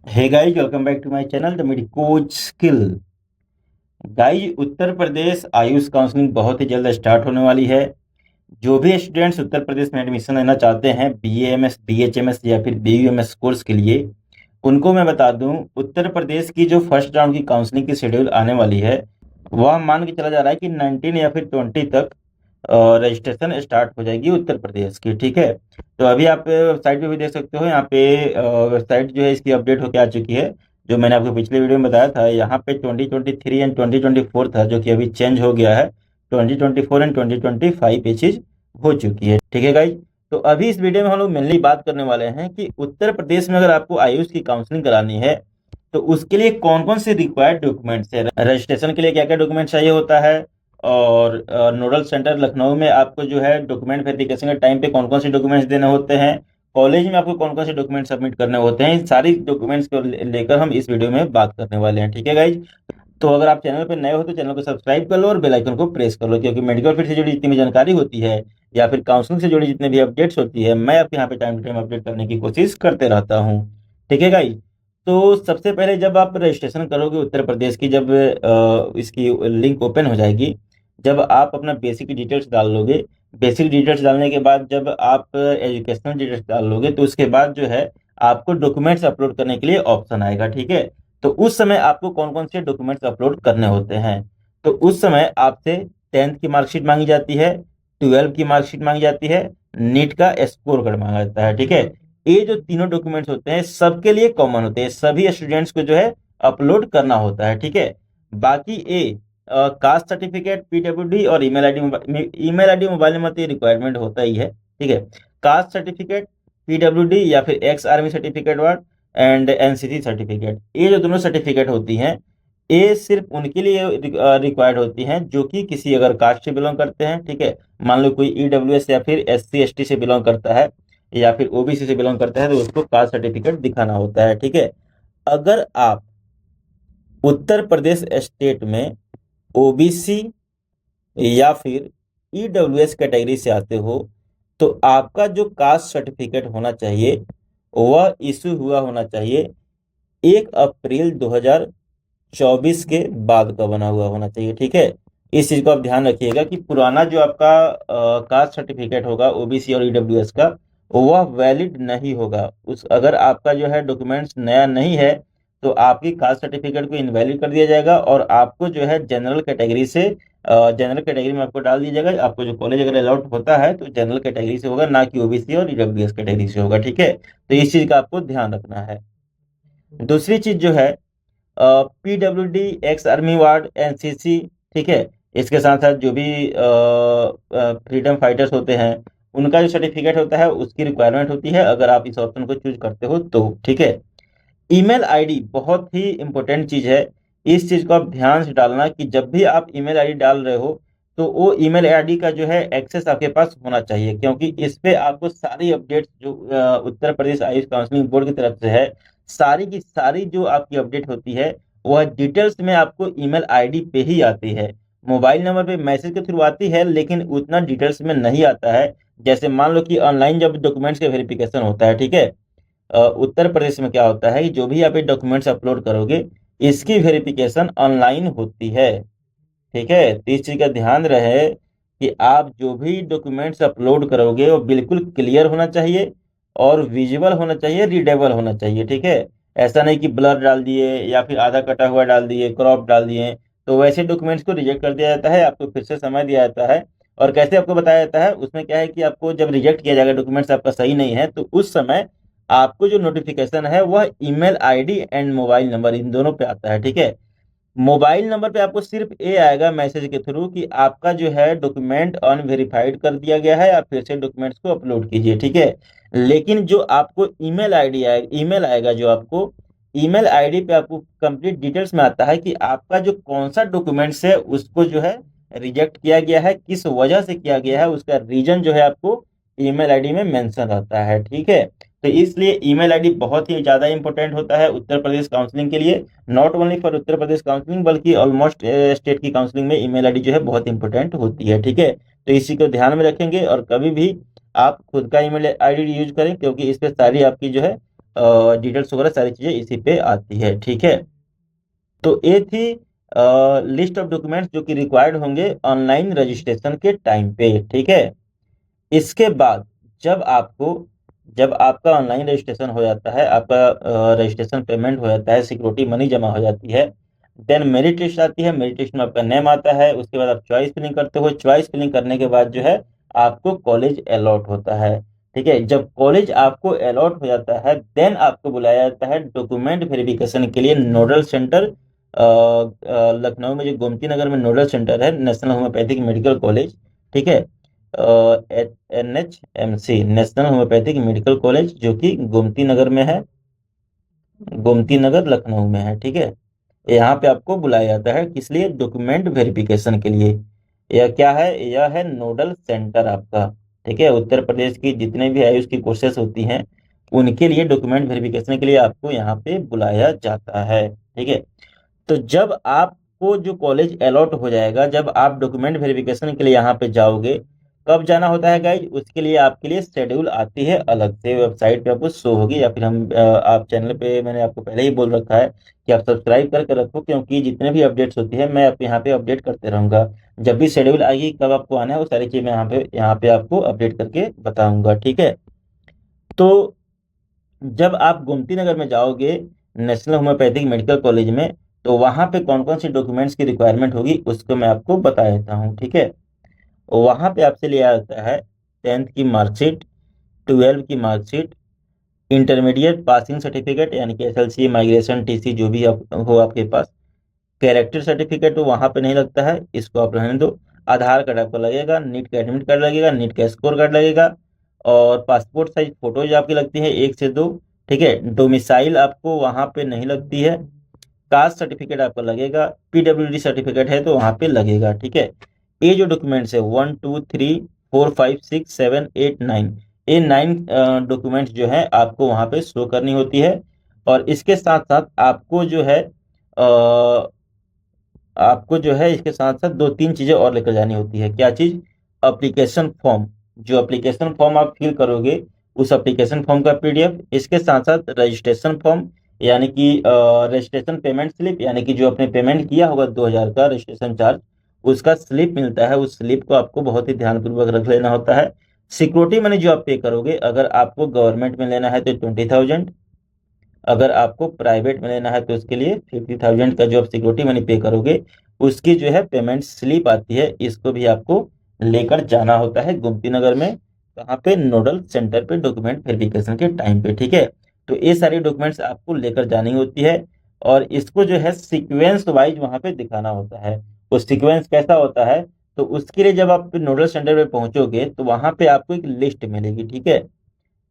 Hey guys, welcome back to my channel the medi coach skill. Guys, Uttar Pradesh Ayush counselling बहुत ही जल्द start होने वाली है। जो भी स्टूडेंट्स उत्तर प्रदेश में एडमिशन लेना चाहते हैं बीएएमएस, बीएचएमएस या फिर बीयूएमएस कोर्स के लिए, उनको मैं बता दूं, उत्तर प्रदेश की जो फर्स्ट राउंड की काउंसलिंग की शेड्यूल आने वाली है, वह मान के चला जा रहा है कि 19 या फिर 20 तक रजिस्ट्रेशन स्टार्ट हो जाएगी उत्तर प्रदेश की। ठीक है, तो अभी आप वेबसाइट पे भी देख सकते हो। यहाँ पे वेबसाइट जो है इसकी अपडेट होके आ चुकी है। जो मैंने आपको पिछले वीडियो में बताया था, यहाँ पे 2023 एंड 2024 था, जो कि अभी चेंज हो गया है। 2024 एंड 2025 ये चीज़ हो चुकी है। ठीक है गाइज, तो अभी इस वीडियो में हम लोग मेनली बात करने वाले हैं कि उत्तर प्रदेश में अगर आपको आयुष की काउंसलिंग करानी है तो उसके लिए कौन कौन से रिक्वायर्ड डॉक्यूमेंट्स है, रजिस्ट्रेशन के लिए क्या क्या डॉक्यूमेंट चाहिए होता है, और नोडल सेंटर लखनऊ में आपको जो है डॉक्यूमेंट वेरिफिकेशन के टाइम पे कौन कौन से डॉक्यूमेंट्स देने होते हैं, कॉलेज में आपको कौन कौन से डॉक्यूमेंट सबमिट करने होते हैं, इन सारी डॉक्यूमेंट्स को लेकर हम इस वीडियो में बात करने वाले हैं। ठीक है गाइज, तो अगर आप चैनल पर नए हो तो चैनल को सब्सक्राइब कर लो और बेल आइकन को प्रेस कर लो, क्योंकि मेडिकल फील्ड से जुड़ी जितनी भी जानकारी होती है या फिर काउंसलिंग से जुड़ी जितनी भी अपडेट्स होती है, मैं आपके यहाँ पे टाइम टू टाइम अपडेट करने की कोशिश करते रहता हूँ। ठीक है गाइज, तो सबसे पहले जब आप रजिस्ट्रेशन करोगे उत्तर प्रदेश की, जब इसकी लिंक ओपन हो जाएगी, जब आप अपना बेसिक डिटेल्स डाल लोगे, बेसिक डिटेल्स डालने के बाद जब आप एजुकेशनल डिटेल्स डाल लोगे, तो उसके बाद जो है आपको डॉक्यूमेंट्स अपलोड करने के लिए ऑप्शन आएगा। ठीक है, तो उस समय आपको कौन कौन से डॉक्यूमेंट्स अपलोड करने होते हैं, तो उस समय आपसे 10th की मार्कशीट मांगी जाती है, 12 की मार्कशीट मांगी जाती है, नीट का स्कोर कार्ड मांगा जाता है। ठीक है, ये जो तीनों डॉक्यूमेंट्स होते हैं सबके लिए कॉमन होते हैं, सभी स्टूडेंट्स को जो है अपलोड करना होता है। ठीक है, बाकी ए कास्ट सर्टिफिकेट, पीडब्ल्यूडी और ईमेल आईडी मोबाइल नंबर तो ये रिक्वायरमेंट होता ही है। ठीक है, कास्ट सर्टिफिकेट, पीडब्ल्यूडी या फिर ex army certificate word and NCC certificate, ये जो दोनों सर्टिफिकेट होती हैं, ये सिर्फ उनके लिए रिक्वायर्ड होती हैं जो कि किसी अगर कास्ट से बिलोंग करते हैं। ठीक है, मान लो कोई ईडब्ल्यूएस या फिर एससी एसटी से बिलोंग करता है या फिर ओबीसी से बिलोंग करता है, तो उसको कास्ट सर्टिफिकेट दिखाना होता है। ठीक है, अगर आप उत्तर प्रदेश स्टेट में ओबीसी या फिर ईडब्ल्यूएस कैटेगरी से आते हो, तो आपका जो कास्ट सर्टिफिकेट होना चाहिए वह इशू हुआ होना चाहिए 1 अप्रैल 2024 के बाद का बना हुआ होना चाहिए। ठीक है, इस चीज को आप ध्यान रखिएगा कि पुराना जो आपका कास्ट सर्टिफिकेट होगा ओबीसी और ईडब्ल्यूएस का, वह वैलिड नहीं होगा। उस अगर आपका जो है डॉक्यूमेंट्स नया नहीं है तो आपकी कास्ट सर्टिफिकेट को इनवैलिड कर दिया जाएगा और आपको जो है जनरल कैटेगरी से, जनरल कैटेगरी में आपको डाल दिया जाएगा। आपको जो कॉलेज अगर अलाउट होता है तो जनरल कैटेगरी से होगा, ना कि ओबीसी और ईडब्ल्यूएस कैटेगरी से होगा। ठीक है, तो इस चीज का आपको ध्यान रखना है। दूसरी चीज जो है PWD, ex army ward, NCC. ठीक है, इसके साथ साथ जो भी फ्रीडम फाइटर्स होते हैं उनका जो सर्टिफिकेट होता है उसकी रिक्वायरमेंट होती है, अगर आप इस ऑप्शन को चूज करते हो तो। ठीक है, ईमेल आईडी बहुत ही इंपॉर्टेंट चीज है। इस चीज को आप ध्यान से डालना कि जब भी आप ईमेल आईडी डाल रहे हो तो वो ईमेल आईडी का जो है एक्सेस आपके पास होना चाहिए, क्योंकि इस पे आपको सारी अपडेट्स जो उत्तर प्रदेश आयुष काउंसलिंग बोर्ड की तरफ से है, सारी की सारी जो आपकी अपडेट होती है वह डिटेल्स में आपको ईमेल आईडी पे ही आती है। मोबाइल नंबर पे मैसेज के थ्रू आती है लेकिन उतना डिटेल्स में नहीं आता है। जैसे मान लो कि ऑनलाइन जब डॉक्यूमेंट्स का वेरिफिकेशन होता है, ठीक है, उत्तर प्रदेश में क्या होता है कि जो भी आप ये डॉक्यूमेंट्स अपलोड करोगे इसकी वेरिफिकेशन ऑनलाइन होती है। ठीक है, तो इस चीज का ध्यान रहे कि आप जो भी डॉक्यूमेंट्स अपलोड करोगे वो बिल्कुल क्लियर होना चाहिए और विजुअल होना चाहिए, रीडेबल होना चाहिए। ठीक है, ऐसा नहीं कि ब्लर डाल दिए या फिर आधा कटा हुआ डाल दिए, क्रॉप डाल दिए, तो वैसे डॉक्यूमेंट्स को रिजेक्ट कर दिया जाता है, आपको फिर से समय दिया जाता है। और कैसे आपको बताया जाता है, उसमें क्या है कि आपको जब रिजेक्ट किया जाएगा, डॉक्यूमेंट्स आपका सही नहीं है, तो उस समय आपको जो नोटिफिकेशन है वह email ID and mobile number in दोनों पे आता है। ठीक है, मोबाइल नंबर पे आपको सिर्फ ये आएगा मैसेज के थ्रू कि आपका जो है डॉक्यूमेंट अनवेरिफाइड कर दिया गया है, आप फिर से डॉक्यूमेंट्स को अपलोड कीजिए। ठीक है, लेकिन जो आपको ईमेल आईडी आएगा, ईमेल आएगा जो आपको ईमेल आईडी पे आपको कंप्लीट डिटेल्स में आता है कि आपका जो कौन सा डॉक्यूमेंट्स है उसको जो है रिजेक्ट किया गया है, किस वजह से किया गया है, उसका रीजन जो है आपको ईमेल आईडी में मेंशन रहता है। ठीक है, तो इसलिए ईमेल आईडी बहुत ही ज़्यादा इंपॉर्टेंट होता है उत्तर प्रदेश काउंसलिंग के लिए। Not only for Uttar Pradesh counselling बल्कि ऑलमोस्ट स्टेट की काउंसलिंग में ईमेल आईडी जो है बहुत इंपॉर्टेंट होती है। ठीक है, तो इसी को ध्यान में रखेंगे और कभी भी आप खुद का ईमेल आईडी यूज करें, क्योंकि इस पे सारी आपकी जो है डिटेल्स वगैरह सारी चीज़ें इसी पे आती है। ठीक है, तो ये थी लिस्ट ऑफ डॉक्यूमेंट्स जो कि रिक्वायर्ड होंगे ऑनलाइन रजिस्ट्रेशन के टाइम पे। ठीक है, इसके बाद जब आपको जब आपका ऑनलाइन रजिस्ट्रेशन हो जाता है, आपका रजिस्ट्रेशन पेमेंट हो जाता है, सिक्योरिटी मनी जमा हो जाती है, देन मेरिट लिस्ट आती है। मेरिट लिस्ट में आपका नेम आता है, उसके बाद आप चॉइस फिलिंग करते हो। चॉइस फिलिंग करने के बाद जो है आपको कॉलेज अलॉट होता है। ठीक है, जब कॉलेज आपको अलॉट हो जाता है देन आपको बुलाया जाता है डॉक्यूमेंट वेरिफिकेशन के लिए नोडल सेंटर। लखनऊ में जो गोमती नगर में नोडल सेंटर है, नेशनल होम्योपैथिक मेडिकल कॉलेज। ठीक है, NHMC national homeopathic medical college जो कि गोमती नगर में है, गोमती नगर लखनऊ में है। ठीक है, यहाँ पे आपको बुलाया जाता है किस लिए? डॉक्यूमेंट वेरिफिकेशन के लिए। यह क्या है? यह है नोडल सेंटर आपका। ठीक है, उत्तर प्रदेश की जितने भी आयुष की कोर्सेस होती हैं उनके लिए डॉक्यूमेंट वेरिफिकेशन के लिए आपको यहाँ पे बुलाया जाता है। ठीक है, तो जब आपको जो कॉलेज अलॉट हो जाएगा, जब आप डॉक्यूमेंट वेरिफिकेशन के लिए यहाँ पे जाओगे, कब जाना होता है गाइज? उसके लिए आपके लिए शेड्यूल आती है अलग से, वेबसाइट पे आपको शो होगी, या फिर आप चैनल पे मैंने आपको पहले ही बोल रखा है कि आप सब्सक्राइब करके रखो, क्योंकि जितने भी अपडेट्स होती है मैं आप यहाँ पे अपडेट करते रहूंगा। जब भी शेड्यूल आएगी, कब आपको आना है, वो सारी चीज़ मैं यहाँ पे आपको अपडेट करके बताऊंगा। ठीक है, तो जब आप गोमती नगर में जाओगे नेशनल होम्योपैथिक मेडिकल कॉलेज में, तो वहां पे कौन कौन सी डॉक्यूमेंट्स की रिक्वायरमेंट होगी उसको मैं आपको बता देता हूँ। ठीक है, वहां पे आपसे लिया जाता है 10th की मार्कशीट, 12 की मार्कशीट, इंटरमीडिएट पासिंग सर्टिफिकेट यानी कि SLC, माइग्रेशन TC जो भी हो आपके पास। कैरेक्टर सर्टिफिकेट तो वहां पे नहीं लगता है, इसको आप रहने दो। आधार कार्ड आपको लगेगा, नीट का एडमिट कार्ड लगेगा, नीट का स्कोर कार्ड लगेगा, और पासपोर्ट साइज फोटोज आपकी लगती है 1 से 2। ठीक है, डोमिसाइल आपको वहां पे नहीं लगती है। कास्ट सर्टिफिकेट आपका लगेगा, PWD सर्टिफिकेट है तो वहां पे लगेगा। ठीक है, ये जो डॉक्यूमेंट्स है 1 2 3 4 5 6 7 8 9, ये 9 डॉक्यूमेंट्स जो है आपको वहां पे शो करनी होती है। और इसके साथ साथ आपको जो है इसके साथ साथ 2 3 चीजें और लेकर जानी होती है। क्या चीज? Application form. जो एप्लीकेशन फॉर्म आप फिल करोगे उस एप्लीकेशन फॉर्म का PDF, इसके साथ साथ रजिस्ट्रेशन फॉर्म यानी कि रजिस्ट्रेशन पेमेंट स्लिप, यानी कि जो आपने पेमेंट किया होगा 2000 का रजिस्ट्रेशन चार्ज, उसका स्लिप मिलता है। उस स्लिप को आपको बहुत ही ध्यानपूर्वक रख लेना होता है। सिक्योरिटी मनी जो आप पे करोगे, अगर आपको गवर्नमेंट में लेना है तो 20,000, अगर आपको प्राइवेट में लेना है तो उसके लिए 50,000 का जो आप सिक्योरिटी मनी पे करोगे उसकी जो है पेमेंट स्लिप आती है, इसको भी आपको लेकर जाना होता है गोमती नगर में। कहाँ पे? नोडल सेंटर पे डॉक्यूमेंट वेरिफिकेशन के टाइम पे। ठीक है, तो ये सारी डॉक्यूमेंट्स आपको लेकर जानी होती है, और इसको जो है सीक्वेंस वाइज वहां पे दिखाना होता है। वो सीक्वेंस कैसा होता है? तो उसके लिए जब आप नोडल सेंटर पे पहुंचोगे तो वहां पे आपको एक लिस्ट मिलेगी। ठीक है,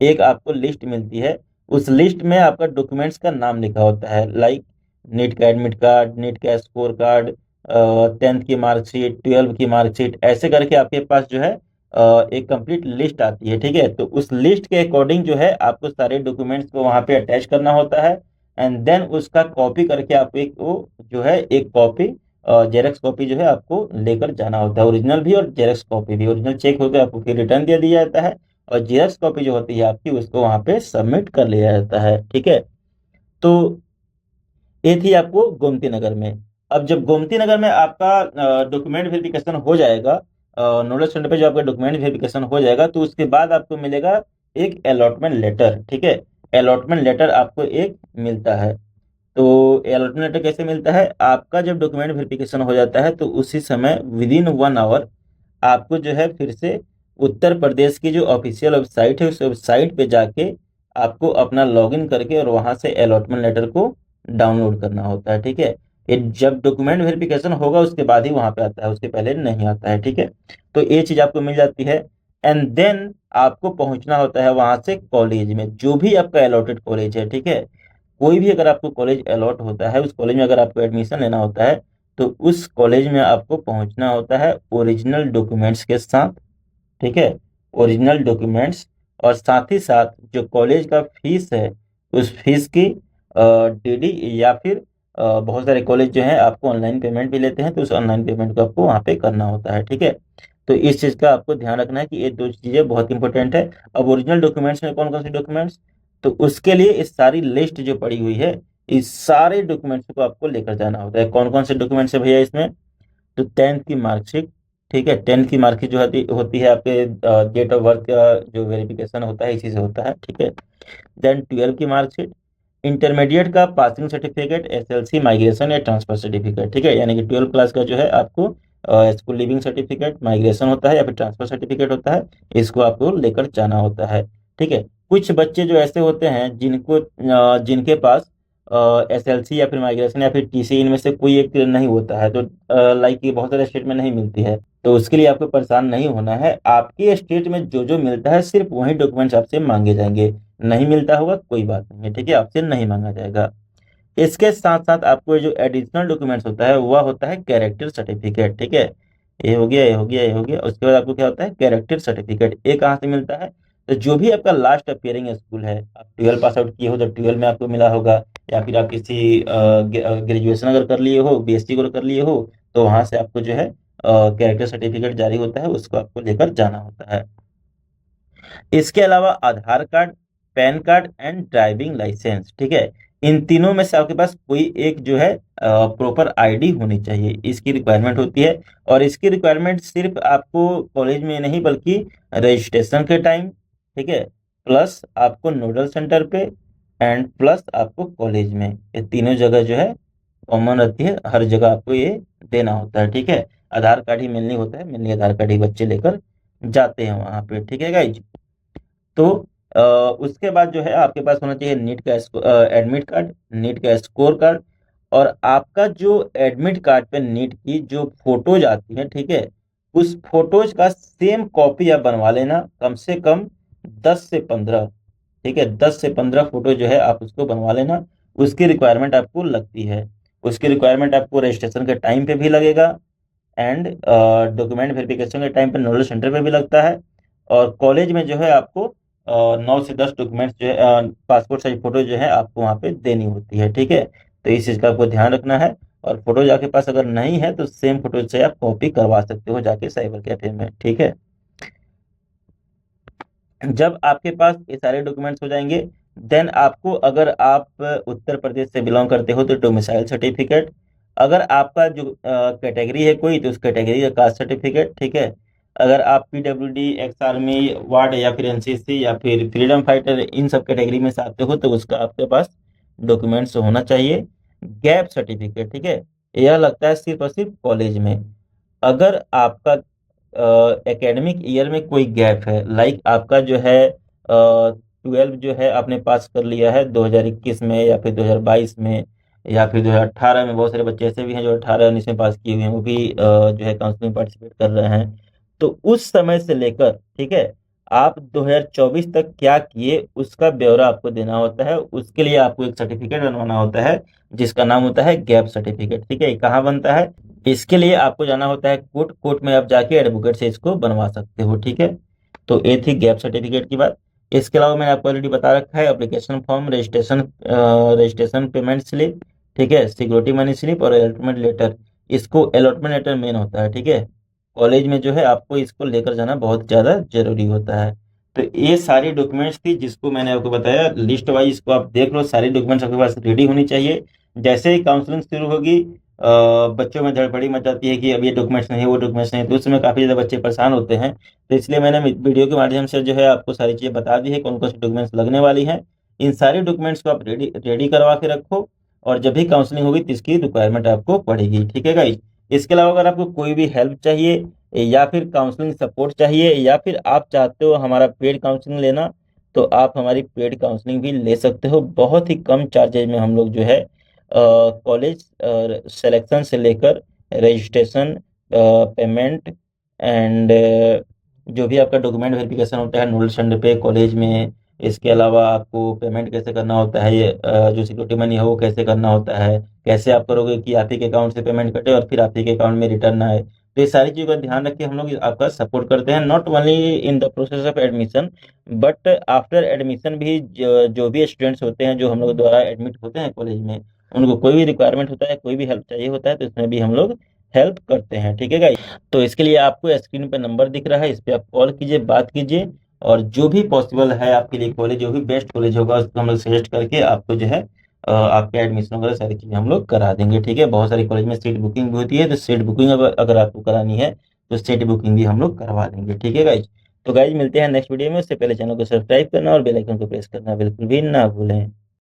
एक आपको लिस्ट मिलती है, उस लिस्ट में आपका डॉक्यूमेंट्स का नाम लिखा होता है, लाइक नीट का एडमिट कार्ड, नीट का स्कोर कार्ड, 10th की मार्कशीट, 12 की मार्कशीट, ऐसे करके आपके पास जो है एक कंप्लीट लिस्ट आती है। ठीक है, तो उस लिस्ट के अकॉर्डिंग जो है आपको सारे डॉक्यूमेंट्स को वहां पे अटैच करना होता है, एंड देन उसका कॉपी करके आपको एक वो जो है एक कॉपी, जेरॉक्स कॉपी जो है आपको लेकर जाना होता है। ओरिजिनल भी और जेरॉक्स कॉपी भी। ओरिजिनल चेक होकर आपको फिर रिटर्न दे दिया जाता है, और जेरॉक्स कॉपी जो होती है आपकी उसको वहां पे सबमिट कर लिया जाता है। ठीक है, तो ये थी आपको गोमती नगर में। अब जब गोमती नगर में आपका डॉक्यूमेंट वेरिफिकेशन हो जाएगा, नोडल सेंटर पे जो आपका डॉक्यूमेंट वेरिफिकेशन हो जाएगा, तो उसके बाद आपको मिलेगा एक अलॉटमेंट लेटर। ठीक है, अलॉटमेंट लेटर आपको एक मिलता है। तो अलॉटमेंट लेटर कैसे मिलता है? आपका जब डॉक्यूमेंट वेरिफिकेशन हो जाता है तो उसी समय विदिन 1 आवर आपको जो है फिर से उत्तर प्रदेश की जो ऑफिशियल वेबसाइट है उस वेबसाइट पे जाके आपको अपना लॉगिन करके और वहां से अलॉटमेंट लेटर को डाउनलोड करना होता है। ठीक है, ये जब डॉक्यूमेंट वेरिफिकेशन होगा उसके बाद ही वहां पे आता है, उसके पहले नहीं आता है। ठीक है, तो ये चीज आपको मिल जाती है, एंड देन आपको पहुंचना होता है वहां से कॉलेज में, जो भी आपका अलॉटेड कॉलेज है। ठीक है, कोई भी अगर आपको कॉलेज अलॉट होता है, उस कॉलेज में अगर आपको एडमिशन लेना होता है, तो उस कॉलेज में आपको पहुंचना होता है ओरिजिनल डॉक्यूमेंट्स के साथ। ठीक है, ओरिजिनल डॉक्यूमेंट्स, और साथ ही साथ जो कॉलेज का फीस है उस फीस की DD, या फिर बहुत सारे कॉलेज जो है आपको ऑनलाइन पेमेंट भी लेते हैं, तो उस ऑनलाइन पेमेंट को आपको वहाँ पे करना होता है। ठीक है, तो इस चीज़ का आपको ध्यान रखना है कि ये 2 चीज़ें बहुत इंपॉर्टेंट है। अब ओरिजिनल डॉक्यूमेंट्स में कौन कौन से डॉक्यूमेंट्स? तो उसके लिए इस सारी लिस्ट जो पड़ी हुई है, इस सारे डॉक्यूमेंट्स को आपको लेकर जाना होता है। कौन कौन से डॉक्यूमेंट्स है भैया इसमें? तो 10th की मार्कशीट, ठीक है, 10th की मार्कशीट जो होती है आपके डेट ऑफ बर्थ का जो वेरिफिकेशन होता है इसी से होता है, ठीक है। देन 12 की मार्कशीट, इंटरमीडिएट का पासिंग सर्टिफिकेट, एसएलसी, माइग्रेशन या ट्रांसफर सर्टिफिकेट, ठीक है, यानी कि 12 क्लास का जो है आपको स्कूल लिविंग सर्टिफिकेट, माइग्रेशन होता है या फिर ट्रांसफर सर्टिफिकेट होता है, इसको आपको लेकर जाना होता है, ठीक है। कुछ बच्चे जो ऐसे होते हैं जिनके पास एसएलसी या फिर माइग्रेशन या फिर टीसी इनमें से कोई एक नहीं होता है, तो लाइक ये बहुत सारे स्टेट में नहीं मिलती है, तो उसके लिए आपको परेशान नहीं होना है। आपके स्टेट में जो जो मिलता है सिर्फ वही डॉक्यूमेंट्स आपसे मांगे जाएंगे। नहीं मिलता होगा कोई बात नहीं है, ठीक है, आपसे नहीं मांगा जाएगा। इसके साथ साथ आपको जो एडिशनल डॉक्यूमेंट्स होता है वह होता है कैरेक्टर सर्टिफिकेट, ठीक है। ये हो गया, ये हो गया, ये हो गया। उसके बाद आपको क्या होता है? Character certificate. ये कहाँ से मिलता है? तो जो भी आपका लास्ट अपियरिंग स्कूल है, आप 12 पास आउट किए हो तो 12 में आपको मिला होगा, या फिर आप किसी ग्रेजुएशन अगर कर लिए हो, बीएससी अगर कर लिए हो, तो वहां से आपको जो है कैरेक्टर सर्टिफिकेट जारी होता है, उसको आपको लेकर जाना होता है। इसके अलावा Aadhaar card, PAN card and driving licence, ठीक है, इन तीनों में से आपके पास कोई एक जो है प्रॉपर आईडी होनी चाहिए, इसकी रिक्वायरमेंट होती है। और इसकी रिक्वायरमेंट सिर्फ आपको कॉलेज में नहीं बल्कि रजिस्ट्रेशन के टाइम, ठीक है, प्लस आपको नोडल सेंटर पे एंड प्लस आपको कॉलेज में, ये तीनों जगह जो है कॉमन रहती है, हर जगह आपको ये देना होता है, ठीक है। आधार कार्ड ही मेनली होता है, मेनली आधार कार्ड ही बच्चे लेकर जाते हैं वहाँ पे, ठीक है गाइज। तो उसके बाद जो है आपके पास होना चाहिए नीट का एडमिट कार्ड, नीट का स्कोर कार्ड, और आपका जो एडमिट कार्ड पे नीट की जो फोटोज आती है, ठीक है, उस फोटोज का सेम कॉपी आप बनवा लेना, कम से कम 10 से 15, ठीक है, 10 से 15 फोटो जो है आप उसको बनवा लेना। उसकी रिक्वायरमेंट आपको लगती है, उसकी रिक्वायरमेंट आपको रजिस्ट्रेशन के टाइम पे भी लगेगा, एंड डॉक्यूमेंट वेरिफिकेशन के टाइम पे नॉलेज सेंटर पे भी लगता है। और कॉलेज में जो है आपको 9 से 10 डॉक्यूमेंट्स जो है, पासपोर्ट साइज फोटो जो है आपको वहाँ पे देनी होती है, ठीक है। तो इस चीज़ का आपको ध्यान रखना है। और फोटो आपके पास अगर नहीं है तो सेम फोटो से आप कॉपी करवा सकते हो जाके साइबर कैफे में, ठीक है। जब आपके पास ये सारे डॉक्यूमेंट्स हो जाएंगे, देन आपको, अगर आप उत्तर प्रदेश से बिलोंग करते हो तो डोमिसाइल सर्टिफिकेट, अगर आपका जो कैटेगरी है कोई तो उस कैटेगरी का कास्ट सर्टिफिकेट, ठीक है। अगर आप पीडब्ल्यूडी, एक्स आर्मी, वार्ड या फिर एनसीसी या फिर फ्रीडम फाइटर इन सब कैटेगरी में से आते हो तो उसका आपके पास डॉक्यूमेंट्स होना चाहिए। गैप सर्टिफिकेट, ठीक है, यह लगता है सिर्फ और सिर्फ कॉलेज में। अगर आपका एकेडमिक ईयर में कोई गैप है, लाइक आपका जो है 12 जो है आपने पास कर लिया है 2021 में या फिर 2022 में या फिर 2018 में, बहुत सारे बच्चे ऐसे भी हैं जो 18-19 में पास किए हुए हैं, वो भी जो है काउंसलिंग में पार्टिसिपेट कर रहे हैं। तो उस समय से लेकर, ठीक है, आप 2024 तक क्या किए उसका ब्यौरा आपको देना होता है। उसके लिए आपको एक सर्टिफिकेट बनवाना होता है जिसका नाम होता है गैप सर्टिफिकेट, ठीक है। ये कहाँ बनता है? इसके लिए आपको जाना होता है कोर्ट, कोर्ट में आप जाके एडवोकेट से इसको बनवा सकते हो, ठीक है। तो ये थी गैप सर्टिफिकेट की बात। इसके अलावा मैंने आपको ऑलरेडी बता रखा है application form, registration payment slip, ठीक है, सिक्योरिटी मनी स्लिप और अलॉटमेंट लेटर। इसको अलॉटमेंट लेटर मेन होता है, ठीक है। कॉलेज में जो है आपको इसको लेकर जाना बहुत ज़्यादा जरूरी होता है। तो ये सारी डॉक्यूमेंट्स थी जिसको मैंने आपको बताया लिस्ट वाइज, इसको आप देख लो, सारी डॉक्यूमेंट्स आपके पास रेडी होनी चाहिए। जैसे ही काउंसलिंग शुरू होगी, बच्चों में धड़पड़ी मच जाती है कि अब ये डॉक्यूमेंट्स नहीं है, वो डॉक्यूमेंट्स नहीं है, तो उस समय काफ़ी ज़्यादा बच्चे परेशान होते हैं। तो इसलिए मैंने वीडियो के माध्यम से जो है आपको सारी चीज़ें बता दी है कौन कौन सी डॉक्यूमेंट्स लगने वाली हैं। इन सारी डॉक्यूमेंट्स को आप रेडी रेडी करवा के रखो, और जब भी काउंसलिंग होगी तो इसकी रिक्वायरमेंट आपको पड़ेगी, ठीक है गाइस। इसके अलावा अगर आपको कोई भी हेल्प चाहिए या फिर काउंसलिंग सपोर्ट चाहिए या फिर आप चाहते हो हमारा पेड काउंसलिंग लेना, तो आप हमारी पेड काउंसलिंग भी ले सकते हो। बहुत ही कम चार्जेज में हम लोग जो है कॉलेज सिलेक्शन से लेकर रजिस्ट्रेशन, पेमेंट एंड जो भी आपका डॉक्यूमेंट वेरिफिकेशन होता है नोडल सेंटर पे कॉलेज में, इसके अलावा आपको पेमेंट कैसे करना होता है, ये जो सिक्योरिटी मनी है वो कैसे करना होता है, कैसे आप करोगे कि आप ही के अकाउंट से पेमेंट कटे और फिर आप ही के अकाउंट में रिटर्न आए, तो ये सारी चीज़ों का ध्यान रख के हम लोग आपका सपोर्ट करते हैं, not only in the process of admission but after admission भी। जो भी स्टूडेंट्स होते हैं जो हम लोग द्वारा एडमिट होते हैं कॉलेज में, उनको कोई भी रिक्वायरमेंट होता है, कोई भी हेल्प चाहिए होता है, तो इसमें भी हम लोग हेल्प करते हैं, ठीक है गाइस। तो इसके लिए आपको स्क्रीन पे नंबर दिख रहा है, इस पे आप कॉल कीजिए, बात कीजिए, और जो भी पॉसिबल है आपके लिए कॉलेज, जो भी बेस्ट कॉलेज होगा उसको हम लोग सजेस्ट करके आपको जो है आपके एडमिशन वगैरह सारी चीज़ें हम लोग करा देंगे। ठीक है, बहुत सारी कॉलेज में सीट बुकिंग भी होती है, तो सीट बुकिंग अगर आपको करानी है तो सीट बुकिंग भी हम लोग करवा देंगे। ठीक है गाइज, तो गाइज मिलते हैं नेक्स्ट वीडियो में। उससे पहले चैनल को सब्सक्राइब करना और बेल आइकन को प्रेस करना बिल्कुल भी ना भूलें।